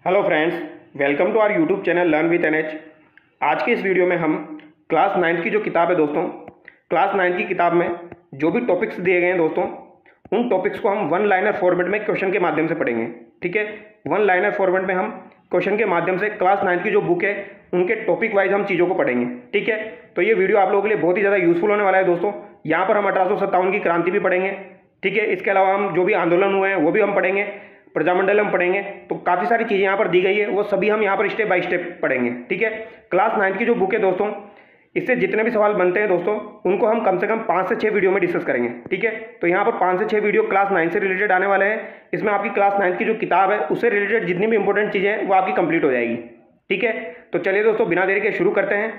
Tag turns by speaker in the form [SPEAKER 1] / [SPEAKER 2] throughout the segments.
[SPEAKER 1] Hello friends, welcome to our YouTube channel learn with NH. आज के इस video में हम क्लास 9th की जो किताब है दोस्तों, क्लास 9th की किताब में जो भी टॉपिक्स दिए गए हैं दोस्तों, उन टॉपिक्स को हम वन लाइनर फॉर्मेट में क्वेश्चन के माध्यम से पढ़ेंगे। ठीक है, वन लाइनर फॉर्मेट में हम क्वेश्चन के माध्यम से क्लास 9th की जो बुक है उनके टॉपिक वाइज हम चीज़ों को पढ़ेंगे। ठीक है, तो ये वीडियो आप लोगों के लिए बहुत ही ज़्यादा यूजफुल होने वाला है दोस्तों। यहाँ पर हम 1857 की क्रांति भी पढ़ेंगे। ठीक है, इसके अलावा हम जो भी आंदोलन हुए हैं वो भी हम पढ़ेंगे, प्रजामंडलम पढ़ेंगे। तो काफ़ी सारी चीज़ें यहाँ पर दी गई है, वो सभी हम यहाँ पर स्टेप बाय स्टेप पढ़ेंगे। ठीक है, क्लास 9th की जो बुक है दोस्तों, इससे जितने भी सवाल बनते हैं दोस्तों, उनको हम कम से कम 5 से 6 वीडियो में डिस्कस करेंगे। ठीक है, तो यहाँ पर 5 से 6 वीडियो क्लास 9 से रिलेटेड आने वाले हैं। इसमें आपकी क्लास 9 की जो किताब है उससे रिलेटेड जितनी भी इंपॉर्टेंट चीज़ें हैं वो आपकी कंप्लीट हो जाएगी। ठीक है, तो चलिए दोस्तों, बिना देरी के शुरू करते हैं।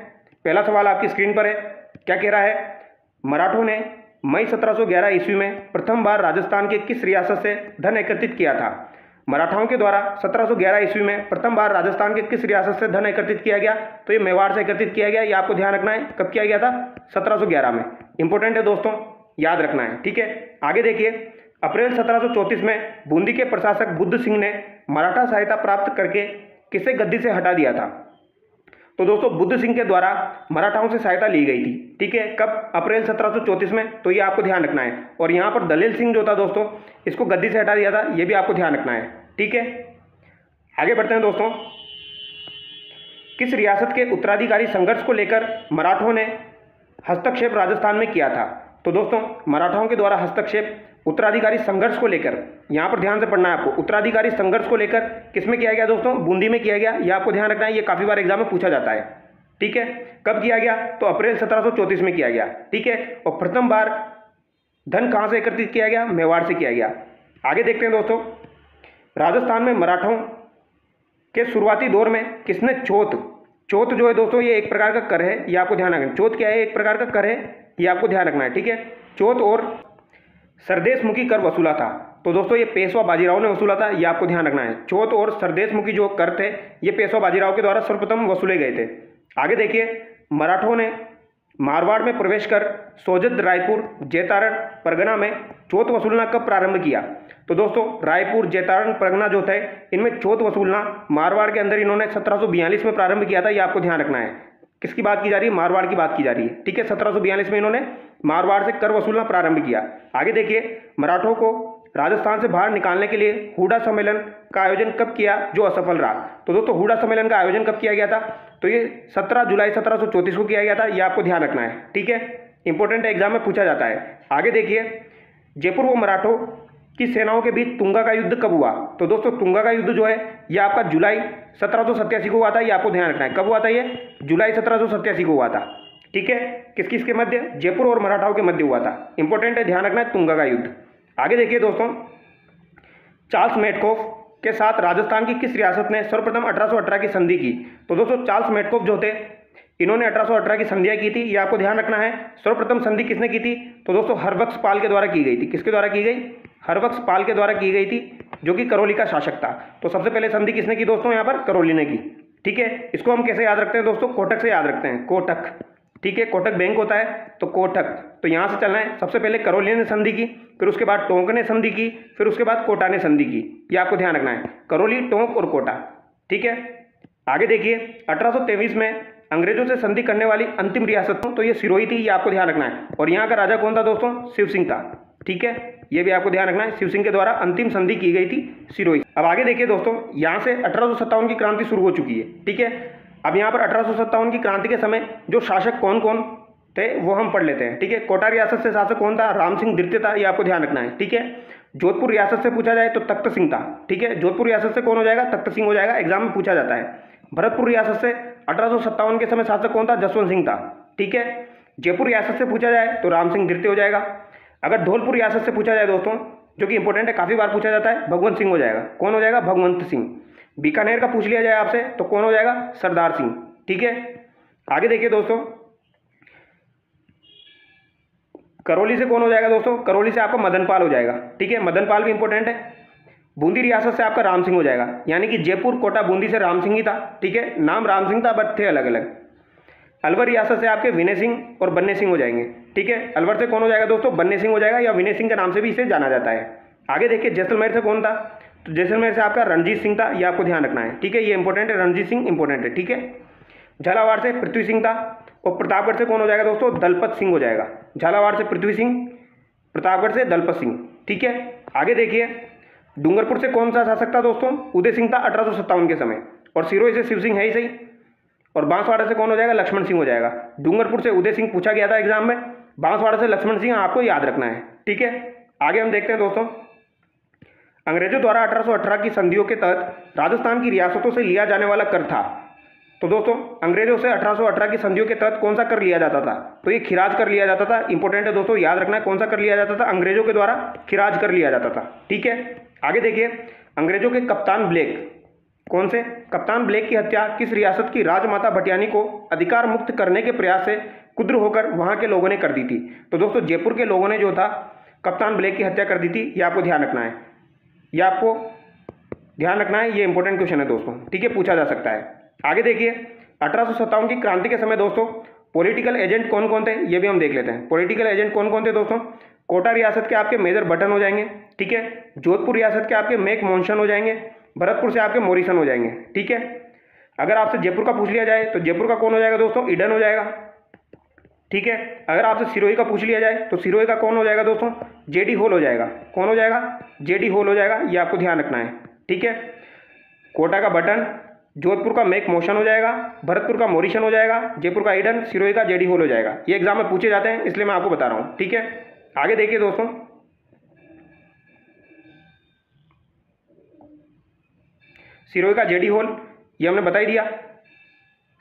[SPEAKER 1] पहला सवाल आपकी स्क्रीन पर है। क्या कह रहा है? मराठों ने मई 1711 ईस्वी में प्रथम बार राजस्थान के किस रियासत से धन एकत्रित किया था? मराठाओं के द्वारा 1711 ईस्वी में प्रथम बार राजस्थान के किस रियासत से धन एकत्रित किया गया? तो ये मेवाड़ से एकत्रित किया गया। ये आपको ध्यान रखना है, कब किया गया था? 1711 में। इंपॉर्टेंट है दोस्तों, याद रखना है। ठीक है, आगे देखिए। अप्रैल 1734 में बूंदी के प्रशासक बुद्ध सिंह ने मराठा सहायता प्राप्त करके किसे गद्दी से हटा दिया था? तो दोस्तों, बुद्ध सिंह के द्वारा मराठाओं से सहायता ली गई थी। ठीक है, कब? अप्रैल 1734 में। तो ये आपको ध्यान रखना है। और यहाँ पर दलेल सिंह जो था दोस्तों, इसको गद्दी से हटा दिया था, ये भी आपको ध्यान रखना है। ठीक है, आगे बढ़ते हैं दोस्तों। किस रियासत के उत्तराधिकारी संघर्ष को लेकर मराठों ने हस्तक्षेप राजस्थान में किया था? तो दोस्तों, मराठाओं के द्वारा हस्तक्षेप उत्तराधिकारी संघर्ष को लेकर, यहाँ पर ध्यान से पढ़ना है आपको। उत्तराधिकारी संघर्ष को लेकर किस में किया गया दोस्तों? बूंदी में किया गया। ये आपको ध्यान रखना है, ये काफी बार एग्जाम में पूछा जाता है। ठीक है, कब किया गया? तो अप्रैल 1734 में किया गया। ठीक है, और प्रथम बार धन कहां से एकत्रित किया गया? मेवाड़ से किया गया। आगे देखते हैं दोस्तों। राजस्थान में मराठों के शुरुआती दौर में किसने चौथ जो है दोस्तों, ये एक प्रकार का कर है, ये आपको ध्यान रखना है। चौथ क्या है? एक प्रकार का कर है, ये आपको ध्यान रखना है। ठीक है, चौथ और सरदेशमुखी कर वसूला था। तो दोस्तों, ये पेशवा बाजीराव ने वसूला था, ये आपको ध्यान रखना है। चौथ और सरदेशमुखी जो कर थे, ये पेशवा बाजीराव के द्वारा सर्वप्रथम वसूले गए थे। आगे देखिए। मराठों ने मारवाड़ में प्रवेश कर सोजत, रायपुर, जैतारण परगना में चौथ वसूलना कब प्रारंभ किया? तो दोस्तों, रायपुर, जैतारण परगना जो थे, इनमें चौथ वसूलना मारवाड़ के अंदर इन्होंने 1742 में प्रारंभ किया था। ये आपको ध्यान रखना है। किसकी बात की जा रही है? मारवाड़ की बात की जा रही है। ठीक है, 1742 में इन्होंने मारवाड़ से कर वसूलना प्रारंभ किया। आगे देखिए। मराठों को राजस्थान से बाहर निकालने के लिए हुडा सम्मेलन का आयोजन कब किया जो असफल रहा? तो दोस्तों, हुडा सम्मेलन का आयोजन कब किया गया था? तो ये 17 जुलाई 1734 को किया गया था। ये आपको ध्यान रखना है। ठीक है, इंपॉर्टेंट एग्जाम में पूछा जाता है। आगे देखिए। जयपुर व मराठों की सेनाओं के बीच तुंगा का युद्ध कब हुआ? तो दोस्तों, तुंगा का युद्ध जो है ये आपका जुलाई 1787 को हुआ था। ये आपको ध्यान रखना है। कब हुआ था? ये जुलाई 1787 को हुआ था। ठीक है, किस किस के मध्य? जयपुर और मराठाओं के मध्य हुआ था। इंपॉर्टेंट है, ध्यान रखना है, तुंगा का युद्ध। आगे देखिए दोस्तों। चार्ल्स मेटकॉफ के साथ राजस्थान की किस रियासत ने सर्वप्रथम 1818 की संधि की? तो दोस्तों, चार्ल्स मेटकॉफ जो थे, इन्होंने 1818 की संधियां की थी। ये आपको ध्यान रखना है। सर्वप्रथम संधि किसने की थी? तो दोस्तों, हरबख्श पाल के द्वारा की गई थी। किसके द्वारा की गई? हरबख्श पाल के द्वारा की गई थी, जो कि करौली का शासक था। तो सबसे पहले संधि किसने की दोस्तों? यहाँ पर करौली ने की। ठीक है, इसको हम कैसे याद रखते हैं दोस्तों? कोटक से याद रखते हैं। कोटक। ठीक है, कोटक बैंक होता है, तो कोटक। तो यहाँ से चलना है। सबसे पहले करौली ने संधि की, फिर उसके बाद टोंक ने संधि की, फिर उसके बाद कोटा ने संधि की। ये आपको ध्यान रखना है, करौली, टोंक और कोटा। ठीक है, आगे देखिए। 1823 में अंग्रेजों से संधि करने वाली अंतिम रियासत तो ये सिरोही थी। ये आपको ध्यान रखना है। और यहाँ का राजा कौन था दोस्तों? शिव सिंह था। ठीक है, ये भी आपको ध्यान रखना है। शिव सिंह के द्वारा अंतिम संधि की गई थी सिरोही। अब आगे देखिए दोस्तों, यहाँ से 1857 की क्रांति शुरू हो चुकी है। ठीक है, अब यहाँ पर 1857 की क्रांति के समय जो शासक कौन कौन थे वो हम पढ़ लेते हैं। ठीक है, कोटा रियासत से शासक कौन था? राम सिंह द्वितीय था। ये आपको ध्यान रखना है। ठीक है, जोधपुर रियासत से पूछा जाए तो तख्त सिंह था। ठीक है, जोधपुर रियासत से कौन हो जाएगा? तख्त सिंह हो जाएगा। एग्जाम में पूछा जाता है। भरतपुर रियासत से 1857 के समय शासक कौन था? जसवंत सिंह था। ठीक है, जयपुर रियासत से पूछा जाए तो राम सिंह द्वितीय हो जाएगा। अगर धौलपुर रियासत से पूछा जाए दोस्तों, जो कि इंपॉर्टेंट है, काफी बार पूछा जाता है, भगवंत सिंह हो जाएगा। कौन हो जाएगा? भगवंत सिंह। बीकानेर का पूछ लिया जाए आपसे तो कौन हो जाएगा? सरदार सिंह। ठीक है, आगे देखिए दोस्तों। करौली से कौन हो जाएगा दोस्तों? करौली से आपका मदनपाल हो जाएगा। ठीक है, मदनपाल भी इंपॉर्टेंट है। बूंदी रियासत से आपका राम सिंह हो जाएगा। यानी कि जयपुर, कोटा, बूंदी से राम सिंह ही था। ठीक है, नाम राम सिंह था बट थे अलग अलग। अलवर रियासत से आपके विनय सिंह और बन्ने सिंह हो जाएंगे। ठीक है, अलवर से कौन हो जाएगा दोस्तों? बन्ने सिंह हो जाएगा, या विनय सिंह के नाम से भी इसे जाना जाता है। आगे देखिए। जैसलमेर से कौन था? तो जैसलमेर से आपका रणजीत सिंह था, ये आपको ध्यान रखना है, ठीक है, ये इंपॉर्टेंट है, रणजीत सिंह इंपॉर्टेंट है, ठीक है। झालावाड़ से पृथ्वी सिंह था, और प्रतापगढ़ से कौन हो जाएगा दोस्तों, दलपत सिंह हो जाएगा। झालावाड़ से पृथ्वी सिंह, प्रतापगढ़ से दलपत सिंह, ठीक है। आगे देखिए, डूंगरपुर से कौन सा शासक था दोस्तों, उदय सिंह था 1857 के समय, और सिरोही से शिव सिंह है ही सही, और बांसवाड़ा से कौन हो जाएगा, लक्ष्मण सिंह हो जाएगा। डूंगरपुर से उदय सिंह पूछा गया था एग्जाम में, बांसवाड़ा से लक्ष्मण सिंह आपको याद रखना है, ठीक है। आगे हम देखते हैं दोस्तों, अंग्रेजों द्वारा 1818 की संधियों के तहत राजस्थान की रियासतों से लिया जाने वाला कर था। तो दोस्तों अंग्रेजों से 1818 की संधियों के तहत कौन सा कर लिया जाता था, तो ये खिराज कर लिया जाता था। इंपॉर्टेंट है दोस्तों, याद रखना है कौन सा कर लिया जाता था, अंग्रेजों के द्वारा खिराज कर लिया जाता था, ठीक है। आगे देखिए, अंग्रेजों के कप्तान ब्लेक, कौन से कप्तान ब्लेक की हत्या किस रियासत की राजमाता भटियानी को अधिकार मुक्त करने के प्रयास से कुद्र होकर वहां के लोगों ने कर दी थी। तो दोस्तों जयपुर के लोगों ने जो था कप्तान ब्लेक की हत्या कर दी थी, ये आपको ध्यान रखना है, ये आपको ध्यान रखना है, ये इंपॉर्टेंट क्वेश्चन है दोस्तों, ठीक है, पूछा जा सकता है। आगे देखिए, 1857 की क्रांति के समय दोस्तों पॉलिटिकल एजेंट कौन कौन थे, ये भी हम देख लेते हैं। पॉलिटिकल एजेंट कौन कौन थे दोस्तों, कोटा रियासत के आपके मेजर बटन हो जाएंगे, ठीक है। जोधपुर रियासत के आपके मेक मोहनसन हो जाएंगे, भरतपुर से आपके मोरिसन हो जाएंगे, ठीक है। अगर आपसे जयपुर का पूछ लिया जाए तो जयपुर का कौन हो जाएगा दोस्तों, ईडन हो जाएगा, ठीक है। अगर आपसे सिरोही का पूछ लिया जाए तो सिरोही का कौन हो जाएगा दोस्तों, जेडी होल हो जाएगा, कौन हो जाएगा, जेडी होल हो जाएगा, ये आपको ध्यान रखना है, ठीक है। कोटा का बटन, जोधपुर का मेक मोशन हो जाएगा, भरतपुर का मोरिशन हो जाएगा, जयपुर का ईडन, सिरोही का जेडी होल हो जाएगा। ये एग्जाम में पूछे जाते हैं इसलिए मैं आपको बता रहा हूँ, ठीक है। आगे देखिए दोस्तों, सिरोही का जेडी होल ये हमने बता ही दिया,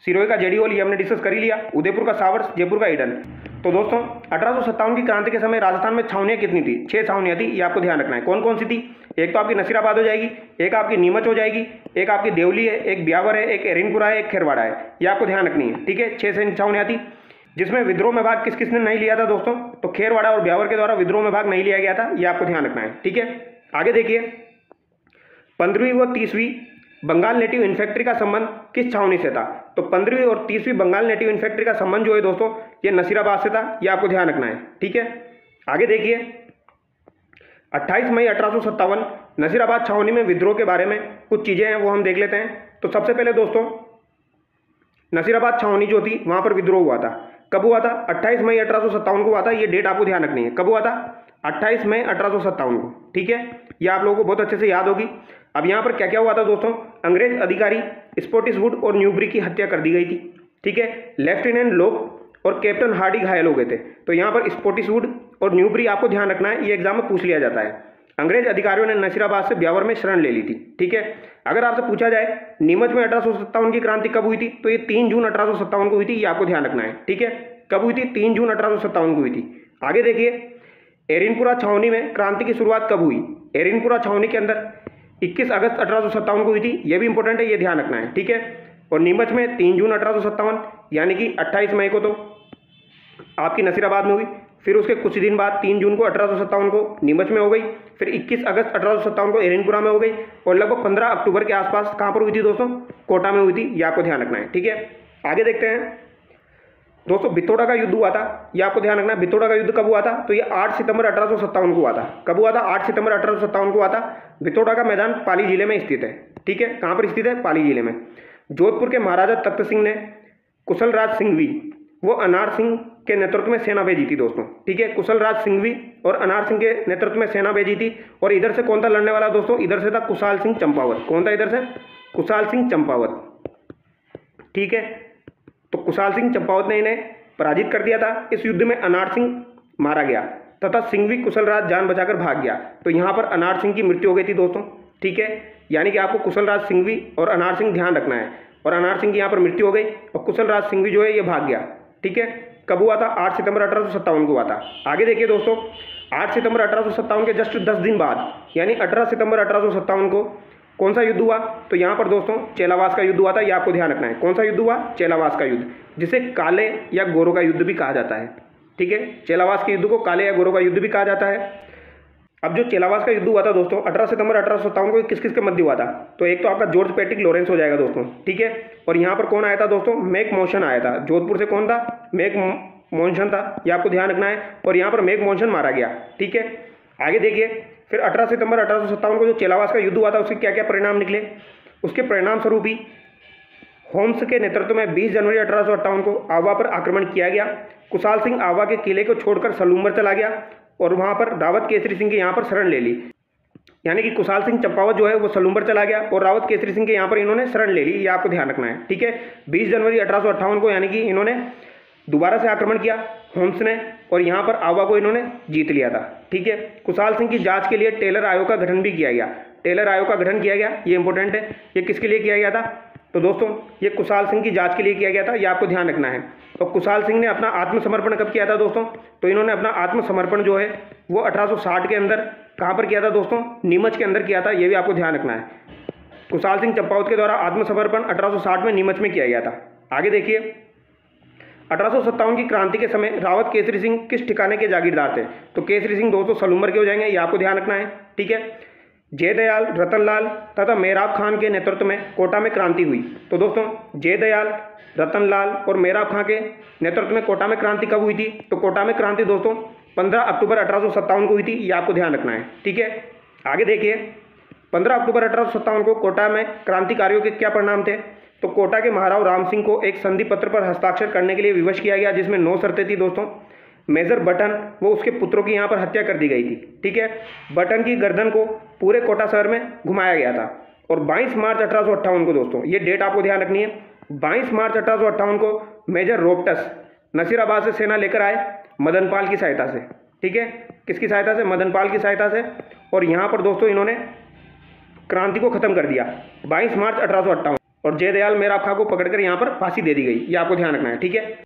[SPEAKER 1] सिरोही का जेडी होल ये हमने डिस्कस कर ही लिया, उदयपुर का सावर्स, जयपुर का ईडन। तो दोस्तों 1857 की क्रांति के समय राजस्थान में छावनियाँ कितनी थी, 6 छावनियाँ थी, ये आपको ध्यान रखना है। कौन कौन सी थी, एक तो आपकी नसीराबाद हो जाएगी, एक आपकी नीमच हो जाएगी, एक आपकी देवली है, एक ब्यावर है, एक एरिनपुरा है, एक खेरवाड़ा है, ये आपको ध्यान रखनी है, ठीक है। 6 छावनियाँ थी, जिसमें विद्रोह में भाग किस किसने नहीं लिया था दोस्तों, तो खेरवाड़ा और ब्यावर के द्वारा विद्रोह में भाग नहीं लिया गया था, ये आपको ध्यान रखना है, ठीक है। आगे देखिए, 15वीं व 30वीं बंगाल नेटिव इन्फेक्ट्री का संबंध किस छावनी से था, तो 15वीं और 30वीं बंगाल नेटिव इन्फेक्ट्री का संबंध जो है दोस्तों ये नसीराबाद से था, ये आपको ध्यान रखना है, ठीक है। आगे देखिए, 28 मई 1857 नसीराबाद छावनी में विद्रोह के बारे में कुछ चीज़ें हैं वो हम देख लेते हैं। तो सबसे पहले दोस्तों नसीराबाद छावनी जो थी वहाँ पर विद्रोह हुआ था, कब हुआ था, 28 मई 1857 को हुआ था, ये डेट आपको ध्यान रखनी है, कब हुआ था, 28 मई 1857 को, ठीक है। ये आप लोगों को बहुत अच्छे से याद होगी। अब यहाँ पर क्या क्या हुआ था दोस्तों, अंग्रेज अधिकारी स्पॉटिसवुड और न्यूबरी की हत्या कर दी गई थी, ठीक है। लेफ्टिनेंट लोक और कैप्टन हार्डी घायल हो गए थे। तो यहाँ पर स्पॉटिसवुड और न्यूबरी आपको ध्यान रखना है, ये एग्जाम में पूछ लिया जाता है। अंग्रेज अधिकारियों ने नसीराबाद से ब्यावर में शरण ले ली थी, ठीक है। अगर आपसे पूछा जाए नीमच में 1857 की क्रांति कब हुई थी, तो ये 3 जून 1857 को हुई थी, ये आपको ध्यान रखना है, ठीक है। कब हुई थी, 3 जून 1857 को हुई थी। आगे देखिए, एरिनपुरा छावनी में क्रांति की शुरुआत कब हुई, एरिनपुरा छावनी के अंदर 21 अगस्त 1857 को हुई थी, ये भी इंपॉर्टेंट है, ये ध्यान रखना है, ठीक है। और नीमच में 3 जून 1857, यानी कि 28 मई को तो आपकी नसीराबाद में हुई, फिर उसके कुछ दिन बाद 3 जून को 1857 को नीमच में हो गई, फिर 21 अगस्त 1857 को एरिनपुरा में हो गई, और लगभग 15 अक्टूबर के आसपास कहाँ पर हुई थी दोस्तों, कोटा में हुई थी, ये आपको ध्यान रखना है, ठीक है। आगे देखते हैं दोस्तों, बिथोड़ा का युद्ध हुआ था, ये आपको ध्यान रखना है। बिथोड़ा का युद्ध कब हुआ था, तो ये 8 सितंबर 1857 को हुआ था। कब हुआ था, 8 सितंबर 1857 को हुआ था। बिथोड़ा का मैदान पाली जिले में स्थित है, ठीक है। कहाँ पर स्थित है, पाली जिले में। जोधपुर के महाराजा तख्त सिंह ने कुशलराज सिंघवी वो अनार सिंह के नेतृत्व में सेना भेजी थी दोस्तों, ठीक है। कुशलराज सिंघवी और अनार सिंह के नेतृत्व में सेना भेजी थी, और इधर से कौन था लड़ने वाला दोस्तों, इधर से था कुशाल सिंह चंपावत। कौन था इधर से, कुशाल सिंह चंपावत, ठीक है। तो कुशाल सिंह चंपावत ने इन्हें पराजित कर दिया था। इस युद्ध में अनार सिंह मारा गया तथा सिंघवी कुशलराज जान बचाकर भाग गया। तो यहाँ पर अनार सिंह की मृत्यु हो गई थी दोस्तों, ठीक है। यानी कि आपको कुशलराज सिंघवी और अनार सिंह ध्यान रखना है, और अनार सिंह की यहाँ पर मृत्यु हो गई और कुशलराज सिंघवी जो है ये भाग गया, ठीक है। कब हुआ था, 8 सितंबर 1857 को हुआ था। आगे देखिए दोस्तों, 8 सितंबर 1857 के जस्ट 10 दिन बाद यानी 18 सितंबर 1857 को कौन सा युद्ध हुआ, तो यहाँ पर दोस्तों चेलावास का युद्ध हुआ था, ये आपको ध्यान रखना है। कौन सा युद्ध हुआ, चेलावास का युद्ध, जिसे काले या गोरों का युद्ध भी कहा जाता है, ठीक है। चेलावास के युद्ध को काले या गोरों का युद्ध भी कहा जाता है। अब जो चेलावास का युद्ध हुआ था दोस्तों 18 सितंबर 1857 को किस किस के मध्य हुआ था, तो एक तो आपका जॉर्ज पैट्रिक लॉरेंस हो जाएगा दोस्तों, ठीक है। और यहाँ पर कौन आया था दोस्तों, मेक मोशन आया था। जोधपुर से कौन था, मेक मोशन था, ये आपको ध्यान रखना है। और यहाँ पर मेक मोशन मारा गया, ठीक है। आगे देखिए, फिर 18 सितंबर 1857 को जो चेलावास का युद्ध हुआ था उसके क्या क्या परिणाम निकले, उसके परिणाम स्वरूप ही होम्स के नेतृत्व में 20 जनवरी 1858 को आवा पर आक्रमण किया गया। कुशाल सिंह आवा के किले को छोड़कर सलूम्बर चला गया और वहां पर रावत केसरी सिंह के यहाँ पर शरण ले ली। यानी कि कुशाल सिंह चंपावत जो है वो सलूम्बर चला गया और रावत केसरी सिंह के यहाँ पर इन्होंने शरण ले ली, ये आपको ध्यान रखना है, ठीक है। 20 जनवरी 1858 को यानी कि इन्होंने दोबारा से आक्रमण किया होम्स ने और यहाँ पर आवा को इन्होंने जीत लिया था, ठीक है। कुशाल सिंह की जांच के लिए टेलर आयोग का गठन भी किया गया। टेलर आयोग का गठन किया गया, ये इंपॉर्टेंट है। ये किसके लिए किया गया था? तो दोस्तों ये कुशाल सिंह की जांच के लिए किया गया था, ये आपको ध्यान रखना है। और कुशाल सिंह ने अपना आत्मसमर्पण कब किया था दोस्तों? तो इन्होंने अपना आत्मसमर्पण जो है वो 1860 के अंदर कहाँ पर किया था दोस्तों? नीमच के अंदर किया था, ये भी आपको ध्यान रखना है। कुशाल सिंह चंपावत के द्वारा आत्मसमर्पण 1860 में नीमच में किया गया था। आगे देखिए, 1857 की क्रांति के समय रावत केसरी सिंह किस ठिकाने के जागीरदार थे? तो केसरी सिंह दोस्तों सलूम्बर के हो जाएंगे, ये आपको ध्यान रखना है, ठीक है। जयदयाल, रतनलाल तथा मेहराब खान के नेतृत्व में कोटा में क्रांति हुई। तो दोस्तों जयदयाल, रतनलाल और मेहराब खान के नेतृत्व में कोटा में क्रांति कब हुई थी? तो कोटा में क्रांति दोस्तों 15 अक्टूबर 1857 को हुई थी, ये आपको ध्यान रखना है, ठीक है। आगे देखिए, 15 अक्टूबर 1857 को कोटा में क्रांतिकारियों के क्या परिणाम थे? तो कोटा के महाराव राम सिंह को एक संधि पत्र पर हस्ताक्षर करने के लिए विवश किया गया, जिसमें 9 शर्तें थी दोस्तों। मेजर बटन वो उसके पुत्रों की यहाँ पर हत्या कर दी गई थी, ठीक है। बटन की गर्दन को पूरे कोटा शहर में घुमाया गया था। और 22 मार्च 1858 को दोस्तों, ये डेट आपको ध्यान रखनी है, 22 मार्च 1858 को मेजर रोपटस नसीराबाद से सेना लेकर आए मदनपाल की सहायता से, ठीक है। किसकी सहायता से? मदनपाल की सहायता से। और यहाँ पर दोस्तों इन्होंने क्रांति को खत्म कर दिया 22 मार्च 1858। और जयदयाल मेहराब खां को पकड़कर यहाँ पर फांसी दे दी गई, ये आपको ध्यान रखना है, ठीक है।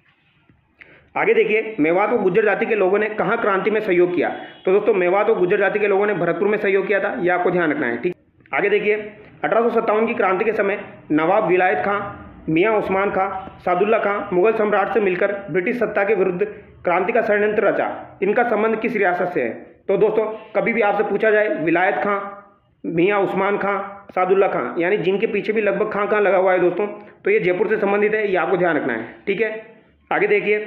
[SPEAKER 1] आगे देखिए, मेवात व गुर्जर जाति के लोगों ने कहाँ क्रांति में सहयोग किया? तो दोस्तों मेवात व गुर्जर जाति के लोगों ने भरतपुर में सहयोग किया था, ये आपको ध्यान रखना है, ठीक। आगे देखिए, 1857 की क्रांति के समय नवाब विलायत खां, मियाँ उस्मान खां, सादुल्ला खां मुगल सम्राट से मिलकर ब्रिटिश सत्ता के विरुद्ध क्रांति का षड्यंत्र रचा। इनका संबंध किस रियासत से है? तो दोस्तों कभी भी आपसे पूछा जाए विलायत खां, मियाँ उस्मान खां, सादुल्ला खां, यानी जिनके पीछे भी लगभग खां लगा हुआ है दोस्तों, तो ये जयपुर से संबंधित है, ये आपको ध्यान रखना है, ठीक है। आगे देखिए,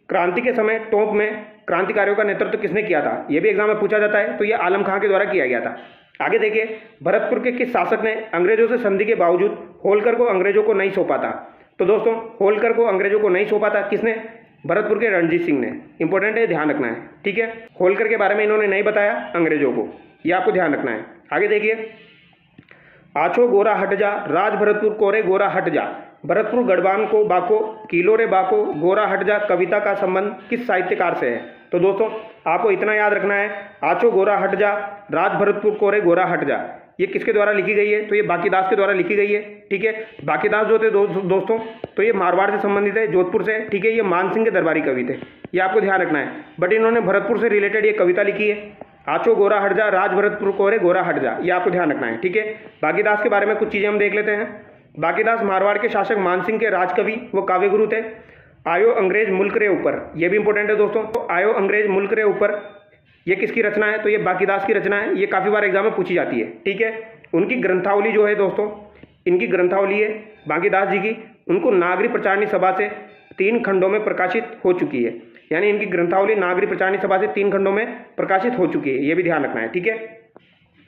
[SPEAKER 1] क्रांति के समय टोंक में क्रांतिकारियों का नेतृत्व किसने किया था? ये भी एग्जाम में पूछा जाता है, तो ये आलम खां के द्वारा किया गया था। आगे देखिए, भरतपुर के किस शासक ने अंग्रेजों से संधि के बावजूद होलकर को अंग्रेजों को नहीं सौंपा था? तो दोस्तों होलकर को अंग्रेजों को नहीं सौंपा था, किसने? भरतपुर के रणजीत सिंह ने। इंपॉर्टेंट है, ध्यान रखना है, ठीक है। होलकर के बारे में इन्होंने नहीं बताया अंग्रेजों को, ये आपको ध्यान रखना है। आगे देखिए, आछो गोरा हट जा, राज भरतपुर कोरे गोरा हट जा, भरतपुर गढ़वान को बाको, किलो रे बाको, गोरा हट जा कविता का संबंध किस साहित्यकार से है? तो दोस्तों आपको इतना याद रखना है, आछो गोरा हट जा, राज भरतपुर कोरे गोरा हट जा, ये किसके द्वारा लिखी गई है? तो ये बाकीदास के द्वारा लिखी गई है, ठीक है। बाकीदास जो थे दोस्तों तो ये मारवाड़ से संबंधित है, जोधपुर से, ठीक है। ये मानसिंह के दरबारी कवि थे, ये आपको ध्यान रखना है। बट इन्होंने भरतपुर से रिलेटेड ये कविता लिखी है, आछो गोरा हट जा, राज भरतपुर कोरे गोरा हट जा, ये आपको ध्यान रखना है, ठीक है। बाकीदास के बारे में कुछ चीज़ें हम देख लेते हैं। बाकीदास मारवाड़ के शासक मानसिंह के राजकवि व काव्यगुरु थे। आयो अंग्रेज मुल्क रे ऊपर, ये भी इंपॉर्टेंट है दोस्तों। तो आयो अंग्रेज मुल्क रे ऊपर ये किसकी रचना है? तो ये बाकीदास की रचना है, ये काफ़ी बार एग्जाम में पूछी जाती है, ठीक है। उनकी ग्रंथावली जो है दोस्तों, इनकी ग्रंथावली है बाकीदास जी की, उनको नागरी प्रचारणी सभा से 3 खंडों में प्रकाशित हो चुकी है। यानी इनकी ग्रंथावली नागरी प्रचारणी सभा से 3 खंडों में प्रकाशित हो चुकी है, ये भी ध्यान रखना है, ठीक है।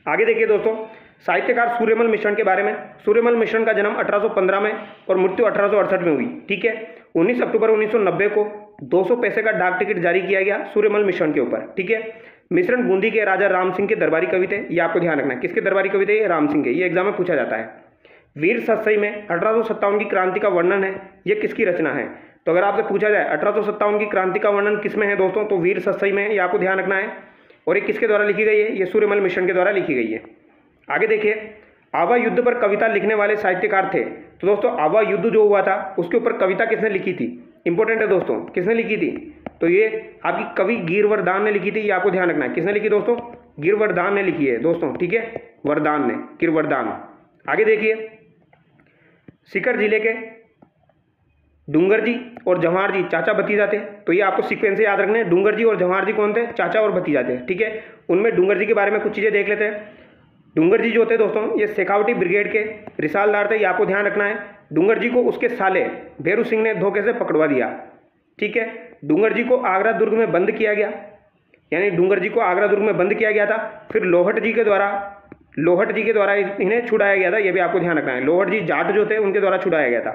[SPEAKER 1] आगे देखिए दोस्तों, साहित्यकार सूर्यमल मिश्रण के बारे में। सूर्यमल मिश्रण का जन्म 1815 में और मृत्यु 1868 में हुई, ठीक है। 19 अक्टूबर 1990 को 200 पैसे का डाक टिकट जारी किया गया सूर्यमल मिश्रण के ऊपर, ठीक है। मिश्रण बूंदी के राजा राम सिंह के दरबारी कवि थे, ये आपको ध्यान रखना है। किसके दरबारी कवि थे? ये राम सिंह के, ये एग्जाम में पूछा जाता है। वीर सतसई में 1857 की क्रांति का वर्णन है, ये किसकी रचना है? तो अगर आपसे पूछा जाए 1857 की क्रांति का वर्णन किस में है दोस्तों, तो वीर सतसई में, ये आपको ध्यान रखना है। और ये किसके द्वारा लिखी गई है? ये सूर्यमल मिश्रण के द्वारा लिखी गई है। आगे देखिए, आवा युद्ध पर कविता लिखने वाले साहित्यकार थे। तो दोस्तों आवा युद्ध जो हुआ था उसके ऊपर कविता किसने लिखी थी? इंपॉर्टेंट है दोस्तों, किसने लिखी थी? तो ये आपकी कवि गिरवरदान ने लिखी थी, ये आपको ध्यान रखना है। किसने लिखी दोस्तों? गिरवरदान ने लिखी है दोस्तों, ठीक है, वरदान ने, गिरवरदान। आगे देखिए, सीकर जिले के डूंगर जी और जवाहर जी चाचा भतीजा थे, तो ये आपको सीक्वेंस से याद रखने हैं। डूंगर जी और जवाहर जी कौन थे? चाचा और भतीजा थे, ठीक है। उनमें डूंगर जी के बारे में कुछ चीज़ें देख लेते हैं। डूंगर जी जो थे दोस्तों, ये शेखावटी ब्रिगेड के रिसालदार थे, ये आपको ध्यान रखना है। डूंगर जी को उसके साले भेरू सिंह ने धोखे से पकड़वा दिया, ठीक है। डूंगर जी को आगरा दुर्ग में बंद किया गया। यानी डूंगर जी को आगरा दुर्ग में बंद किया गया था। फिर लोहट जी के द्वारा इन्हें छुड़ाया गया था, ये भी आपको ध्यान रखना है। लोहट जी जाट जो थे उनके द्वारा छुड़ाया गया था।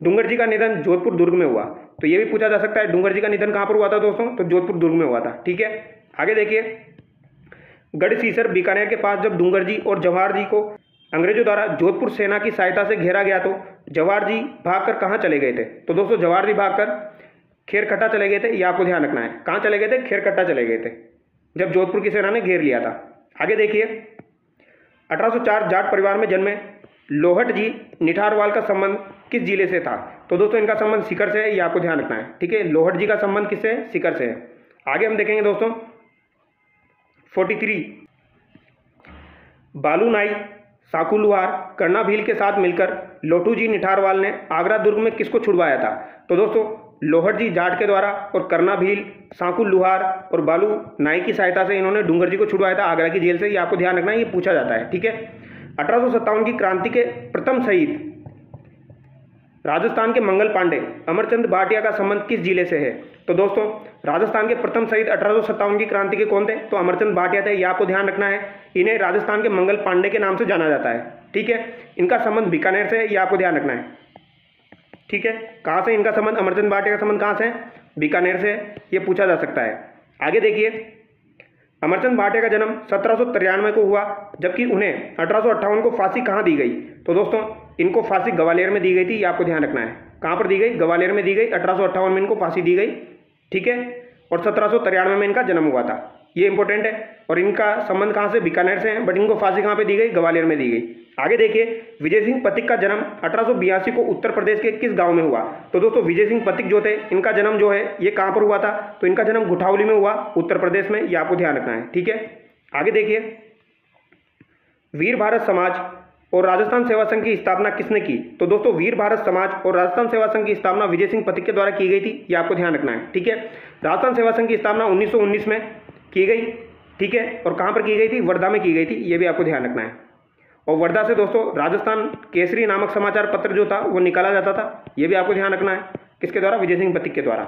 [SPEAKER 1] डूंगर जी का निधन जोधपुर दुर्ग में हुआ, तो ये भी पूछा जा सकता है डूंगर जी का निधन कहाँ पर हुआ था दोस्तों, तो जोधपुर दुर्ग में हुआ था। ठीक है, आगे देखिए, गढ़सीसर बीकानेर के पास जब डूंगर जी और जवाहर जी को अंग्रेजों द्वारा जोधपुर सेना की सहायता से घेरा गया तो जवाहर जी भागकर कहाँ चले गए थे, तो दोस्तों जवाहर जी भागकर खेरकट्टा चले गए थे, ये आपको ध्यान रखना है। कहाँ चले गए थे, खेरकट्टा चले गए थे, जब जोधपुर की सेना ने घेर लिया था। आगे देखिए, 1804 जाट परिवार में जन्मे लोहट जी निठारवाल का संबंध किस जिले से था, तो दोस्तों इनका संबंध सीकर से है, ये आपको ध्यान रखना है। ठीक है, लोहट जी का संबंध किससे है, सीकर से है। आगे हम देखेंगे दोस्तों 43, बालू नाई साकू लुहार कर्णा भील के साथ मिलकर लोटू जी निठारवाल ने आगरा दुर्ग में किसको छुड़वाया था, तो दोस्तों लोहट जी जाट के द्वारा और कर्णा भील, साकू लुहार और बालू नाई की सहायता से इन्होंने डूंगर जी को छुड़वाया था आगरा की जेल से, ये आपको ध्यान रखना है, ये पूछा जाता है। ठीक है, 1857 की क्रांति के प्रथम शहीद राजस्थान के मंगल पांडे अमरचंद भाटिया का संबंध किस जिले से है, तो दोस्तों राजस्थान के प्रथम शहीद 1857 की क्रांति के कौन थे, तो अमरचंद भाटिया थे, ये आपको ध्यान रखना है। इन्हें राजस्थान के मंगल पांडे के नाम से जाना जाता है। ठीक है, इनका संबंध बीकानेर से है, ये आपको ध्यान रखना है। ठीक है, कहाँ से इनका संबंध, अमरचंद भाटिया का संबंध कहाँ से है, बीकानेर से, ये पूछा जा सकता है। आगे देखिए, अमरचंद भाटिया का जन्म 1793 को हुआ, जबकि उन्हें 1858 को फांसी कहाँ दी गई, तो दोस्तों इनको फांसी ग्वालियर में दी गई थी, ये आपको ध्यान रखना है। कहाँ पर दी गई, ग्वालियर में दी गई, 1858 में इनको फांसी दी गई। ठीक है, और 1793 में इनका जन्म हुआ था, ये इंपॉर्टेंट है। और इनका संबंध कहाँ से, बीकानेर से है, बट इनको फांसी कहाँ पे दी गई, ग्वालियर में दी गई। आगे देखिए, विजय सिंह पथिक का जन्म 1882 को उत्तर प्रदेश के किस गांव में हुआ, तो दोस्तों विजय सिंह पथिक जो थे इनका जन्म जो है ये कहाँ पर हुआ था, तो इनका जन्म गुठावली में हुआ, उत्तर प्रदेश में, ये आपको ध्यान रखना है। ठीक है, आगे देखिए, वीर भारत समाज और राजस्थान सेवा संघ की स्थापना किसने की, तो दोस्तों वीर भारत समाज और राजस्थान सेवा संघ की स्थापना विजय सिंह पथिक के द्वारा की गई थी, ये आपको ध्यान रखना है। ठीक है, राजस्थान सेवा संघ की स्थापना 1919 में की गई। ठीक है, और कहाँ पर की गई थी, वर्धा में की गई थी, ये भी आपको ध्यान रखना है। और वर्धा से दोस्तों राजस्थान केसरी नामक समाचार पत्र जो था वो निकाला जाता था, ये भी आपको ध्यान रखना है, किसके द्वारा, विजय सिंह पथिक के द्वारा।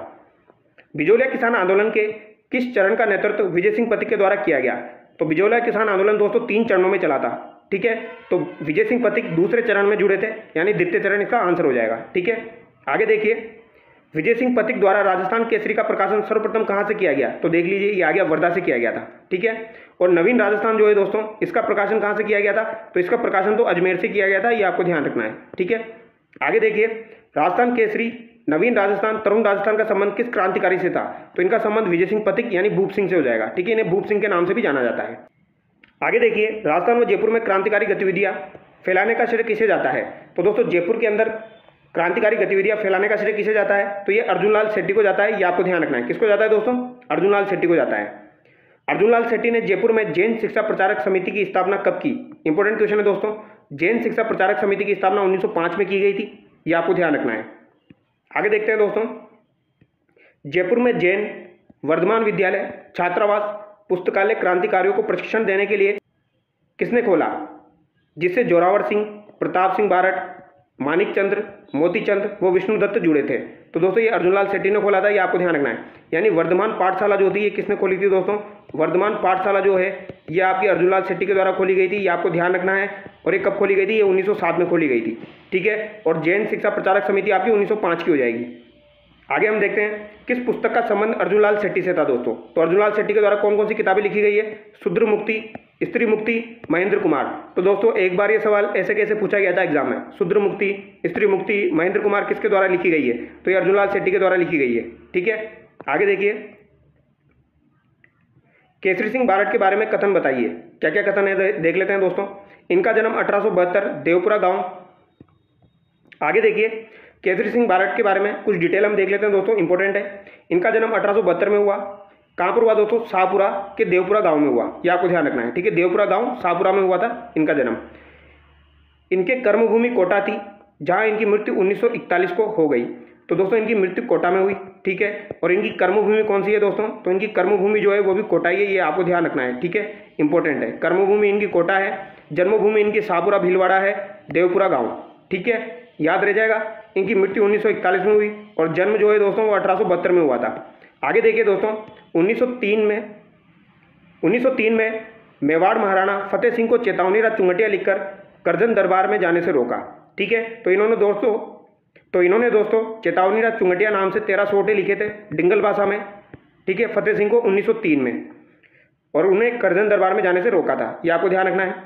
[SPEAKER 1] बिजोलिया किसान आंदोलन के किस चरण का नेतृत्व विजय सिंह पथिक के द्वारा किया गया, तो बिजोलिया किसान आंदोलन दोस्तों 3 चरणों में चला था। ठीक है, तो विजय सिंह पथिक दूसरे चरण में जुड़े थे, यानी द्वितीय चरण इसका आंसर हो जाएगा। ठीक है, आगे देखिए, विजय सिंह पथिक द्वारा राजस्थान केसरी का प्रकाशन सर्वप्रथम कहाँ से किया गया, तो देख लीजिए ये आ गया, वर्धा से किया गया था। ठीक है, और नवीन राजस्थान जो है दोस्तों इसका प्रकाशन कहाँ से किया गया था, तो इसका प्रकाशन तो अजमेर से किया गया था, ये आपको ध्यान रखना है। ठीक है, आगे देखिए, राजस्थान केसरी, नवीन राजस्थान, तरुण राजस्थान का संबंध किस क्रांतिकारी से था, तो इनका संबंध विजय सिंह पथिक यानी भूप सिंह से हो जाएगा। ठीक है, इन्हें भूप सिंह के नाम से भी जाना जाता है। आगे देखिए, राजस्थान व जयपुर में क्रांतिकारी गतिविधियां फैलाने का श्रेय किसे जाता है, तो दोस्तों जयपुर के अंदर क्रांतिकारी गतिविधियां फैलाने का श्रेय किसे जाता है, तो ये अर्जुनलाल शेट्टी को जाता है, ये आपको ध्यान रखना है। किसको जाता है दोस्तों, अर्जुनलाल शेट्टी को जाता है। अर्जुनलाल शेट्टी ने जयपुर में जैन शिक्षा प्रचारक समिति की स्थापना कब की, इंपॉर्टेंट क्वेश्चन है दोस्तों। जैन शिक्षा प्रचारक समिति की स्थापना 1905 में की गई थी, ये आपको ध्यान रखना है। आगे देखते हैं दोस्तों, जयपुर में जैन वर्धमान विद्यालय, छात्रावास, पुस्तकालय क्रांतिकारियों को प्रशिक्षण देने के लिए किसने खोला, जिससे जोरावर सिंह, प्रताप सिंह बारठ, मानिक चंद्र, मोती चंद व विष्णुदत्त जुड़े थे, तो दोस्तों ये अर्जुनलाल शेट्टी ने खोला था, ये आपको ध्यान रखना है। यानी वर्धमान पाठशाला जो थी ये किसने खोली थी दोस्तों, वर्धमान पाठशाला जो है ये आपकी अर्जुनलाल शेट्टी के द्वारा खोली गई थी, ये आपको ध्यान रखना है। और ये कब खोली गई थी, ये 1907 में खोली गई थी। ठीक है, और जैन शिक्षा प्रचारक समिति आपकी 1905 की हो जाएगी। आगे हम देखते हैं किस पुस्तक का संबंध अर्जुनलाल शेट्टी से था दोस्तों, तो अर्जुनलाल शेट्टी के द्वारा कौन कौन सी किताबें लिखी गई है, शूद्र मुक्ति, स्त्री मुक्ति, महेंद्र कुमार। तो दोस्तों एक बार ये सवाल ऐसे कैसे पूछा गया था एग्जाम में, शूद्र मुक्ति, स्त्री मुक्ति, महेंद्र कुमार किसके द्वारा लिखी गई है, तो ये अर्जुनलाल शेट्टी के द्वारा लिखी गई है। ठीक है, आगे देखिए, केसरी सिंह बारठ के बारे में कथन बताइए, क्या क्या कथन है देख लेते हैं दोस्तों। इनका जन्म 1872 देवपुरा गांव। आगे देखिए, केसरी सिंह बारठ के बारे में कुछ डिटेल हम देख लेते हैं दोस्तों, इंपॉर्टेंट है। इनका जन्म 1872 में हुआ, कहाँ पर हुआ दोस्तों, शाहपुरा के देवपुरा गांव में हुआ, ये आपको ध्यान रखना है। ठीक है, देवपुरा गांव शाहपुरा में हुआ था इनका जन्म। इनके कर्मभूमि कोटा थी, जहां इनकी मृत्यु 1941 को हो गई, तो दोस्तों इनकी मृत्यु कोटा में हुई। ठीक है, और इनकी कर्मभूमि कौन सी है दोस्तों, तो इनकी कर्मभूमि जो है वो भी कोटा ही है, ये आपको ध्यान रखना है। ठीक है, इंपॉर्टेंट है, कर्मभूमि इनकी कोटा है, जन्मभूमि इनकी शाहपुरा भीलवाड़ा है, देवपुरा गाँव। ठीक है, याद रह जाएगा। इनकी मृत्यु 1941 में हुई और जन्म जो है दोस्तों वो 1872 में हुआ था। आगे देखिए दोस्तों, 1903 में 1903 में मेवाड़ महाराणा फतेह सिंह को चेतावनी चुंगटिया लिखकर करजन दरबार में जाने से रोका। ठीक है, तो इन्होंने दोस्तों चेतावनी चुंगटिया नाम से 13 सोटे लिखे थे डिंगल भाषा में। ठीक है, फतेह सिंह को 1903 में, और उन्हें करजन दरबार में जाने से रोका था, ये आपको ध्यान रखना है।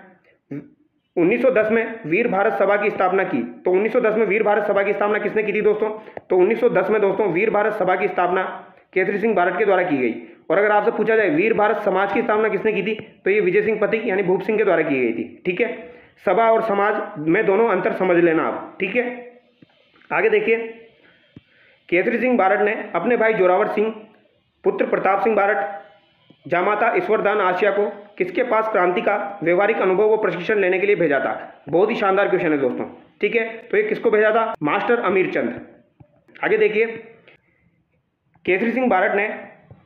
[SPEAKER 1] 1910 में वीर भारत सभा की स्थापना की। तो 1910 में वीर भारत सभा की स्थापना किसने की थी दोस्तों? तो 1910 में दोस्तों वीर भारत सभा की स्थापना केसरी सिंह बारट के द्वारा की गई। और अगर आपसे पूछा जाए वीर भारत समाज की स्थापना किसने की थी, तो ये विजय सिंह पथिक यानी भूप सिंह के द्वारा की गई थी। ठीक है, सभा और समाज में दोनों अंतर समझ लेना आप। ठीक है, आगे देखिए, केसरी सिंह बारट ने अपने भाई जोरावर सिंह, पुत्र प्रताप सिंह बारट, जामाता ईश्वरदान आसिया को किसके पास क्रांति का व्यवहारिक अनुभव व प्रशिक्षण लेने के लिए भेजा था? बहुत ही शानदार क्वेश्चन है दोस्तों। ठीक है, तो ये किसको भेजा था? मास्टर अमीर चंद। आगे देखिए, केसरी सिंह बारट ने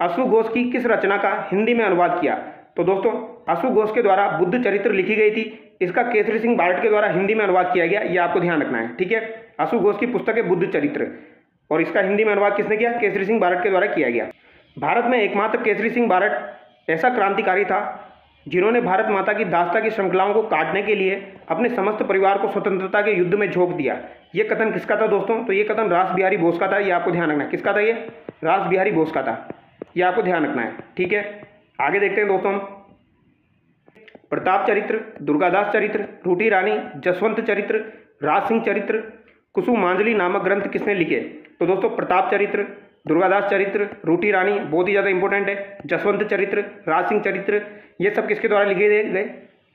[SPEAKER 1] अश्वघोष की किस रचना का हिंदी में अनुवाद किया? तो दोस्तों अश्वघोष के द्वारा बुद्ध चरित्र लिखी गई थी, इसका केसरी सिंह बारट के द्वारा हिंदी में अनुवाद किया गया, ये आपको ध्यान रखना है। ठीक है, अश्वघोष की पुस्तक है बुद्ध चरित्र, और इसका हिंदी में अनुवाद किसने किया? केसरी सिंह बारट के द्वारा किया गया। भारत में एकमात्र केसरी सिंह बारट ऐसा क्रांतिकारी था जिन्होंने भारत माता की दास्ता की श्रृंखलाओं को काटने के लिए अपने समस्त परिवार को स्वतंत्रता के युद्ध में झोंक दिया। ये कथन किसका था दोस्तों? तो ये कथन रास बिहारी बोस का था, ये आपको ध्यान रखना है। किसका था? ये रास बिहारी बोस का था, ये आपको ध्यान रखना है। ठीक है, आगे देखते हैं दोस्तों, प्रताप चरित्र, दुर्गादास चरित्र, रूटी रानी, जसवंत चरित्र, राज सिंह चरित्र, कुसुमांजलि नामक ग्रंथ किसने लिखे? तो दोस्तों प्रताप चरित्र, दुर्गादास चरित्र, रूटी रानी बहुत ही ज़्यादा इंपॉर्टेंट है, जसवंत चरित्र, राज सिंह चरित्र, ये सब किसके द्वारा लिखे गए?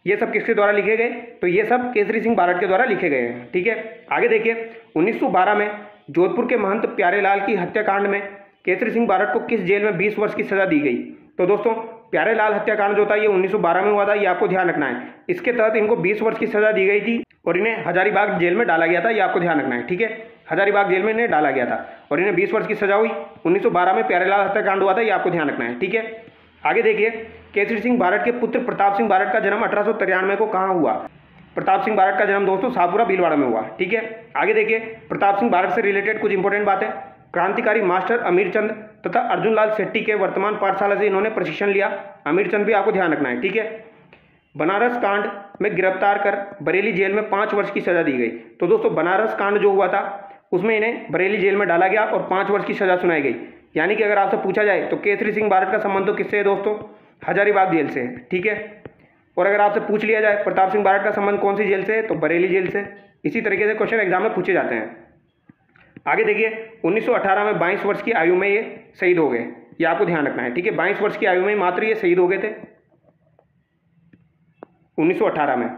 [SPEAKER 1] ये सब किसके द्वारा लिखे गए? तो ये सब केसरी सिंह बारट के द्वारा लिखे गए हैं। ठीक है, आगे देखिए, 1912 में जोधपुर के महंत प्यारेलाल की हत्याकांड में केसरी सिंह बारट को किस जेल में 20 वर्ष की सजा दी गई? तो दोस्तों प्यारेलाल हत्याकांड जो था ये 1912 में हुआ था, ये आपको ध्यान रखना है। इसके तहत इनको 20 वर्ष की सजा दी गई थी और इन्हें हजारीबाग जेल में डाला गया था, ये आपको ध्यान रखना है। ठीक है, हजारीबाग जेल में इन्हें डाला गया था और इन्हें 20 वर्ष की सजा हुई। 1912 में प्यारेलाल हत्याकांड हुआ था, ये आपको ध्यान रखना है। ठीक है, आगे देखिए, केसरी सिंह बारट के पुत्र प्रताप सिंह बारट का जन्म 1893 को कहाँ हुआ? प्रताप सिंह बारट का जन्म दोस्तों शाहपुरा भीलवाड़ा में हुआ। ठीक है, आगे देखिए, प्रताप सिंह बारट से रिलेटेड कुछ इंपॉर्टेंट बातें। क्रांतिकारी मास्टर अमीरचंद तथा अर्जुन लाल शेट्टी के वर्तमान पाठशाला से इन्होंने प्रशिक्षण लिया। अमीरचंद भी आपको ध्यान रखना है। ठीक है, बनारस कांड में गिरफ्तार कर बरेली जेल में 5 वर्ष की सजा दी गई। तो दोस्तों बनारस कांड जो हुआ था उसमें इन्हें बरेली जेल में डाला गया और 5 वर्ष की सजा सुनाई गई। यानी कि अगर आपसे पूछा जाए तो केसरी सिंह बारट का संबंध तो किससे है दोस्तों? हजारीबाग जेल से है। ठीक है, और अगर आपसे पूछ लिया जाए प्रताप सिंह बारट का संबंध कौन सी जेल से है, तो बरेली जेल से। इसी तरीके से क्वेश्चन एग्जाम में पूछे जाते हैं। आगे देखिए, 1918 में 22 वर्ष की आयु में ये शहीद हो गए, ये आपको ध्यान रखना है। ठीक है, 22 वर्ष की आयु में मात्र ये शहीद हो गए थे 1918 में।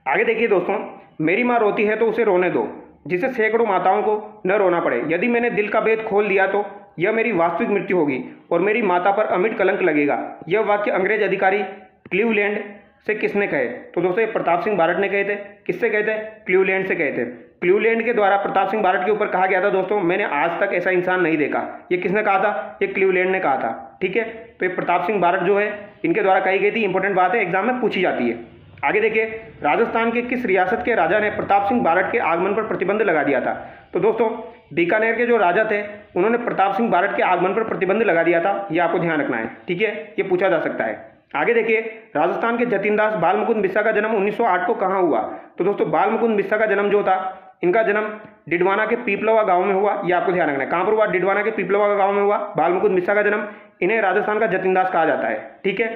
[SPEAKER 1] आगे देखिए दोस्तों, मेरी माँ रोती है तो उसे रोने दो, जिसे सैकड़ों माताओं को न रोना पड़े। यदि मैंने दिल का भेद खोल दिया तो यह मेरी वास्तविक मृत्यु होगी और मेरी माता पर अमिट कलंक लगेगा। यह वाक्य अंग्रेज अधिकारी क्लीवलैंड से किसने कहे? तो दोस्तों ये प्रताप सिंह बारट ने कहे थे। किससे कहे थे? क्लीवलैंड से कहे थे। क्लीवलैंड के द्वारा प्रताप सिंह बारट के ऊपर कहा गया था दोस्तों, मैंने आज तक ऐसा इंसान नहीं देखा। ये किसने कहा था? ये क्लीवलैंड ने कहा था। ठीक है, तो ये प्रताप सिंह बारट जो है इनके द्वारा कही गई थी। इंपॉर्टेंट बात है, एग्जाम में पूछी जाती है। आगे देखिए, राजस्थान के किस रियासत के राजा ने प्रताप सिंह बारट के आगमन पर प्रतिबंध लगा दिया था? तो दोस्तों बीकानेर के जो राजा थे उन्होंने प्रताप सिंह बारट के आगमन पर प्रतिबंध लगा दिया था, ये आपको ध्यान रखना है। ठीक है, ये पूछा जा सकता है। आगे देखिए, राजस्थान के जतीनदास बालमुकुंद बिस्सा का जन्म 1908 को कहाँ हुआ? तो दोस्तों बालमुकुंद बिस्सा का जन्म जो था, इनका जन्म डिडवाना के पीपलवा गांव में हुआ, ये आपको ध्यान रखना है। कहाँ पर हुआ? डिडवाना के पीपलवा गांव में हुआ बालमुकुंद बिस्सा का जन्म। इन्हें राजस्थान का जतीनदास कहा जाता है। ठीक है,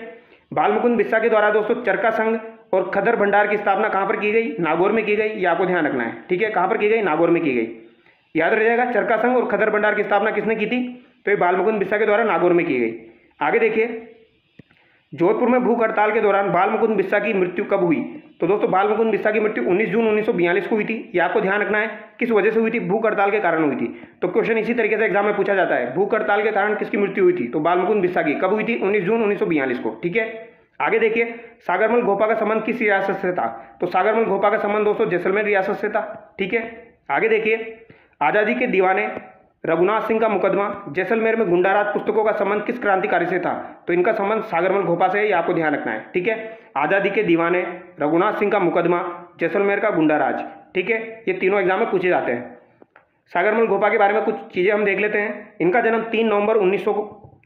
[SPEAKER 1] बालमुकुंद बिस्सा के द्वारा दोस्तों चरखा संघ और खदर भंडार की स्थापना कहाँ पर की गई? नागौर में की गई, ये आपको ध्यान रखना है। ठीक है, कहाँ पर की गई? नागौर में की गई। याद रह जाएगा, चरखा संघ और खदर भंडार की स्थापना किसने की थी? तो ये बालमुकुंद बिस्सा के द्वारा नागौर में की गई। आगे देखिए, जोधपुर में भूख हड़ताल के दौरान बालमुकुंद बिस्सा की मृत्यु कब हुई? तो दोस्तों बालमुकुंद बिस्सा की मृत्यु 19 जून 1942 को हुई थी। ये आपको ध्यान रखना है। किस वजह से हुई थी? भूख हड़ताल के कारण हुई थी। तो क्वेश्चन इसी तरीके से एग्जाम में पूछा जाता है, भूख हड़ताल के कारण किसकी मृत्यु हुई थी? तो बालमुकुंद बिस्सा की। कब हुई थी? 19 जून 1942 को। ठीक है, आगे देखिए, सागरमल घोपा का संबंध किस रियासत से था? तो सागरमल घोपा का संबंध दोस्तों जैसलमेर रियासत से था। ठीक है, आगे देखिए, आज़ादी के दीवाने रघुनाथ सिंह का मुकदमा जैसलमेर में गुंडाराज पुस्तकों का संबंध किस क्रांतिकारी से था? तो इनका संबंध सागरमल घोपा से है, ये आपको ध्यान रखना है। ठीक है, आज़ादी के दीवाने, रघुनाथ सिंह का मुकदमा, जैसलमेर का गुंडाराज। ठीक है, ये तीनों एग्जाम में पूछे जाते हैं। सागरमल घोपा के बारे में कुछ चीज़ें हम देख लेते हैं। इनका जन्म 3 नवंबर 1900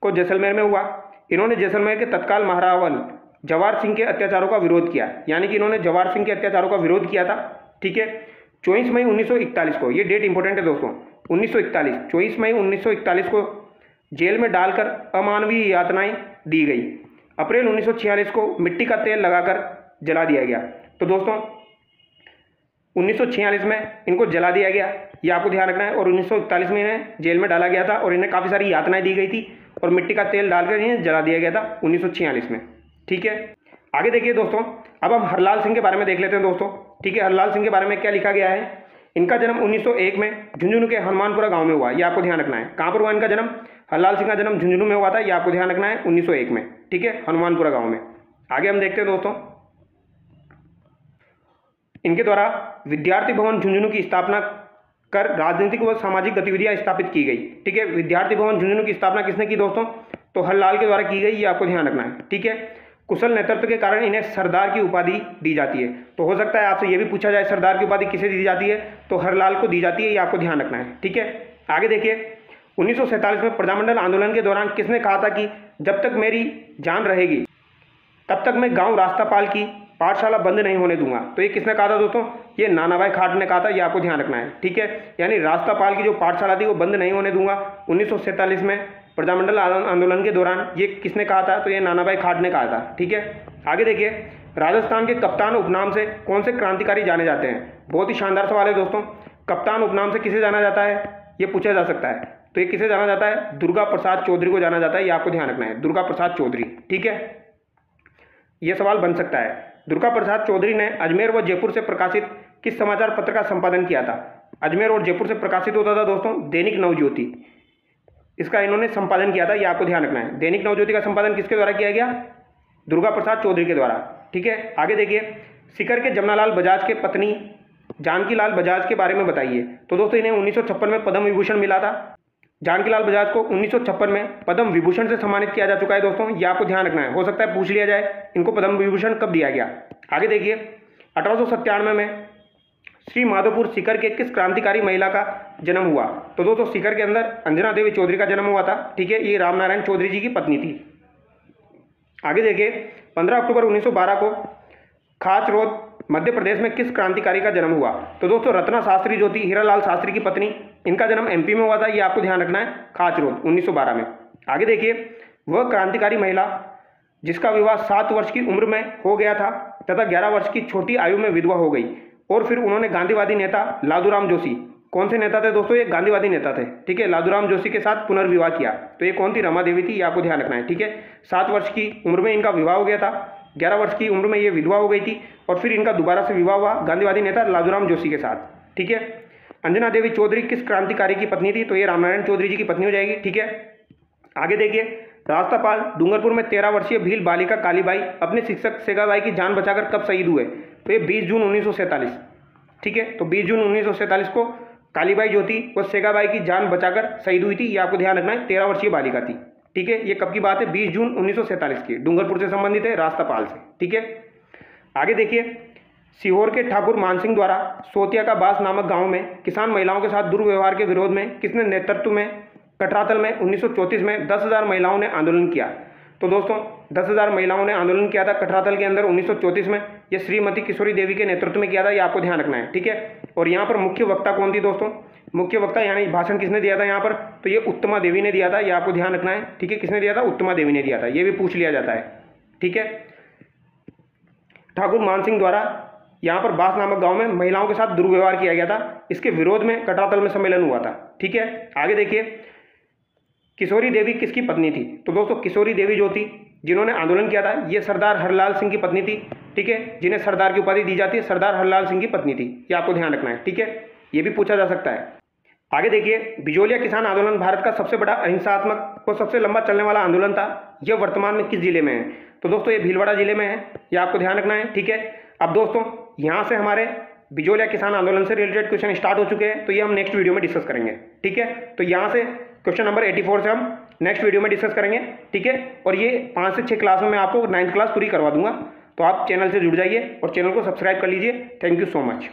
[SPEAKER 1] को जैसलमेर में हुआ। इन्होंने जैसलमेर के तत्काल महारावल जवाहर सिंह के अत्याचारों का विरोध किया, यानी कि इन्होंने जवाहर सिंह के अत्याचारों का विरोध किया था। ठीक है, 24 मई 1941 को, ये डेट इंपॉर्टेंट है दोस्तों, 1941, 24 मई 1941 को जेल में डालकर अमानवीय यातनाएं दी गई। अप्रैल 1946 को मिट्टी का तेल लगाकर जला दिया गया। तो दोस्तों 1946 में इनको जला दिया गया, ये आपको ध्यान रखना है, और 1941 में इन्हें जेल में डाला गया था और इन्हें काफ़ी सारी यातनाएं दी गई थी और मिट्टी का तेल डालकर इन्हें जला दिया गया था 1946 में। ठीक है, आगे देखिए दोस्तों, अब हम हरलाल सिंह के बारे में देख लेते हैं दोस्तों। ठीक है, हरलाल सिंह के बारे में क्या लिखा गया है। इनका जन्म 1901 में झुंझुनू के हनुमानपुरा गांव में हुआ, ये आपको ध्यान रखना है। कहाँ पर हुआ इनका जन्म? हरलाल सिंह का जन्म झुंझुनू में हुआ था, ये आपको ध्यान रखना है, 1901 में। ठीक है, हनुमानपुरा गांव में। आगे हम देखते हैं दोस्तों, इनके द्वारा विद्यार्थी भवन झुंझुनू की स्थापना कर राजनीतिक व सामाजिक गतिविधियां स्थापित की गई। ठीक है, विद्यार्थी भवन झुंझुनू की स्थापना किसने की दोस्तों? तो हरलाल के द्वारा की गई, ये आपको ध्यान रखना है। ठीक है, कुशल नेतृत्व के कारण इन्हें सरदार की उपाधि दी जाती है। तो हो सकता है आपसे यह भी पूछा जाए सरदार की उपाधि किसे दी जाती है, तो हरलाल को दी जाती है, ये आपको ध्यान रखना है। ठीक है, आगे देखिए, 1947 में प्रजामंडल आंदोलन के दौरान किसने कहा था कि जब तक मेरी जान रहेगी तब तक मैं गांव रास्तापाल की पाठशाला बंद नहीं होने दूंगा। तो ये किसने कहा था दोस्तों? ये नानाभाई खाट ने कहा था, ये आपको ध्यान रखना है। ठीक है, यानी रास्तापाल की जो पाठशाला थी वो बंद नहीं होने दूंगा। 1947 में प्रजामंडल आंदोलन के दौरान ये किसने कहा था? तो ये नानाभाई खाट ने कहा था। ठीक है, आगे देखिए, राजस्थान के कप्तान उपनाम से कौन से क्रांतिकारी जाने जाते हैं? बहुत ही शानदार सवाल है दोस्तों। कप्तान उपनाम से किसे जाना जाता है, ये पूछा जा सकता है। तो ये किसे जाना जाता है? दुर्गा प्रसाद चौधरी को जाना जाता है, ये आपको ध्यान रखना है, दुर्गा प्रसाद चौधरी। ठीक है, ये सवाल बन सकता है। दुर्गा प्रसाद चौधरी ने अजमेर व जयपुर से प्रकाशित किस समाचार पत्र का संपादन किया था? अजमेर और जयपुर से प्रकाशित होता था दोस्तों दैनिक नवज्योति, इसका इन्होंने संपादन किया था, ये आपको ध्यान रखना है। दैनिक नवज्योति का संपादन किसके द्वारा किया गया? दुर्गा प्रसाद चौधरी के द्वारा। ठीक है, आगे देखिए, सीकर के जमनालाल बजाज के पत्नी जानकीलाल बजाज के बारे में बताइए। तो दोस्तों इन्हें 1956 में पद्म विभूषण मिला था। जानकीलाल बजाज को 1956 में पद्म विभूषण से सम्मानित किया जा चुका है दोस्तों, ये आपको ध्यान रखना है, हो सकता है पूछ लिया जाए इनको पद्म विभूषण कब दिया गया। आगे देखिए, 1897 में श्री माधोपुर सीकर के किस क्रांतिकारी महिला का जन्म हुआ? तो दोस्तों सीकर के अंदर अंजना देवी चौधरी का जन्म हुआ था। ठीक है, ये रामनारायण चौधरी जी की पत्नी थी। आगे देखिए, 15 अक्टूबर 1912 को खाचरोद मध्य प्रदेश में किस क्रांतिकारी का जन्म हुआ? तो दोस्तों रत्ना शास्त्री जो थी, हीरालाल शास्त्री की पत्नी, इनका जन्म एमपी में हुआ था, ये आपको ध्यान रखना है, खाचरोद 1912 में। आगे देखिए, वह क्रांतिकारी महिला जिसका विवाह 7 वर्ष की उम्र में हो गया था तथा 11 वर्ष की छोटी आयु में विधवा हो गई, और फिर उन्होंने गांधीवादी नेता लादूराम जोशी, कौन से नेता थे दोस्तों? ये गांधीवादी नेता थे। ठीक है, लादूराम जोशी के साथ पुनर्विवाह किया। तो ये कौन थी? रमा देवी थी, ये आपको ध्यान रखना है। ठीक है, 7 वर्ष की उम्र में इनका विवाह हो गया था, 11 वर्ष की उम्र में ये विधवा हो गई थी, और फिर इनका दोबारा से विवाह हुआ गांधीवादी नेता लादूराम जोशी के साथ। ठीक है, अंजना देवी चौधरी किस क्रांतिकारी की पत्नी थी? तो ये रामनारायण चौधरी जी की पत्नी हो जाएगी। ठीक है, आगे देखिए, रास्तापाल डूंगरपुर में 13 वर्षीय भील बालिका कालीबाई अपने शिक्षक सेगाबाई की जान बचाकर कब शहीद हुए? तो ये 20 जून 1947। ठीक है, तो 20 जून 1947 को कालीबाई जो थी वो सेगाबाई की जान बचाकर शहीद हुई थी, ये आपको ध्यान रखना है, 13 वर्षीय बालिका थी। ठीक है, ये कब की बात है? 20 जून 1947 की, डूंगरपुर से संबंधित है, रास्तापाल से। ठीक है, आगे देखिए, सीहोर के ठाकुर मानसिंह द्वारा सोतिया का बास नामक गांव में किसान महिलाओं के साथ दुर्व्यवहार के विरोध में किसने नेतृत्व में कटरातल में 1934 में 10,000 महिलाओं ने आंदोलन किया? तो दोस्तों 10,000 महिलाओं ने आंदोलन किया था कटरातल के अंदर 1934 में, ये श्रीमती किशोरी देवी के नेतृत्व में किया था, ये आपको ध्यान रखना है। ठीक है, और यहाँ पर मुख्य वक्ता कौन थी दोस्तों? मुख्य वक्ता यानी भाषण किसने दिया था यहाँ पर? तो ये उत्तमा देवी ने दिया था, ये आपको ध्यान रखना है। ठीक है, किसने दिया था? उत्तमा देवी ने दिया था, ये भी पूछ लिया जाता है। ठीक है, ठाकुर मानसिंह द्वारा यहाँ पर बास नामक गांव में महिलाओं के साथ दुर्व्यवहार किया गया था, इसके विरोध में कटरातल में सम्मेलन हुआ था। ठीक है, आगे देखिए, किशोरी देवी किसकी पत्नी थी? तो दोस्तों किशोरी देवी जो थी जिन्होंने आंदोलन किया था, ये सरदार हरलाल सिंह की पत्नी थी। ठीक है, जिन्हें सरदार की उपाधि दी जाती है, सरदार हरलाल सिंह की पत्नी थी, ये आपको ध्यान रखना है। ठीक है, ये भी पूछा जा सकता है। आगे देखिए, बिजोलिया किसान आंदोलन भारत का सबसे बड़ा अहिंसात्मक और सबसे लंबा चलने वाला आंदोलन था। यह वर्तमान में किस जिले में है? तो दोस्तों ये भीलवाड़ा जिले में है, ये आपको ध्यान रखना है। ठीक है, अब दोस्तों यहाँ से हमारे बिजोलिया किसान आंदोलन से रिलेटेड क्वेश्चन स्टार्ट हो चुके हैं, तो ये हम नेक्स्ट वीडियो में डिस्कस करेंगे। ठीक है, तो यहाँ से क्वेश्चन नंबर 84 से हम नेक्स्ट वीडियो में डिस्कस करेंगे। ठीक है, और ये 5 से 6 क्लास में मैं आपको 9th क्लास पूरी करवा दूंगा, तो आप चैनल से जुड़ जाइए और चैनल को सब्सक्राइब कर लीजिए। Thank you so much.